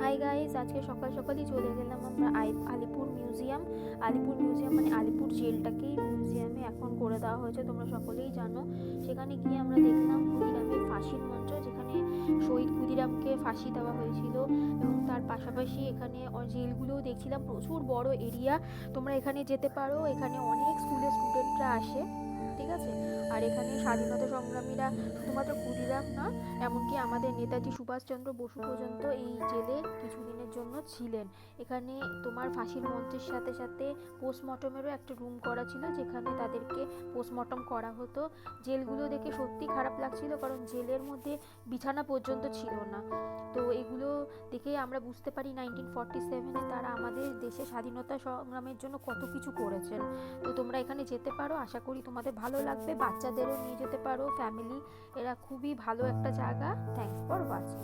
Hi guys, আজকে সকাল সকালই চলে গেলাম আমরা আলিপুর মিউজিয়াম। আলিপুর মিউজিয়াম মানে আলিপুর জেলটাকেই মিউজিয়ামে এখন করে দেওয়া হয়েছে, তোমরা সকলেই জানো। সেখানে গিয়ে আমরা দেখলাম ক্ষুদিরামের ফাঁসির মঞ্চ, যেখানে শহীদ ক্ষুদিরামকে ফাঁসি দেওয়া হয়েছিল। এবং তার পাশাপাশি এখানে জেলগুলোও দেখছিলাম, প্রচুর বড় এরিয়া। তোমরা এখানে যেতে পারো, এখানে অনেক স্কুলের স্টুডেন্টরা আসে, ঠিক আছে। আর এখানে স্বাধীনতা সংগ্রামীরা, শুধুমাত্র ক্ষুদিরাম না, এমনকি আমাদের নেতাজি সুভাষচন্দ্র বসু পর্যন্ত এই জেলে কিছুদিনের জন্য ছিলেন। এখানে তোমার ফাঁসির মঞ্চের সাথে সাথে পোস্টমর্টমেরও একটা রুম করা ছিল, যেখানে তাদেরকে পোস্টমর্টম করা হতো। জেলগুলো দেখে সত্যি খারাপ লাগছিল, কারণ জেলের মধ্যে বিছানা পর্যন্ত ছিল না। তো এগুলো দেখে আমরা বুঝতে পারি 1947-এ তারা আমাদের দেশে স্বাধীনতা সংগ্রামের জন্য কত কিছু করেছেন। তো তোমরা এখানে যেতে পারো, আশা করি তোমাদের ভালো লাগবে। বাচ্চাদেরও নিয়ে যেতে পারো, ফ্যামিলি, এরা খুবই ভালো একটা জায়গা। Thanks for watching.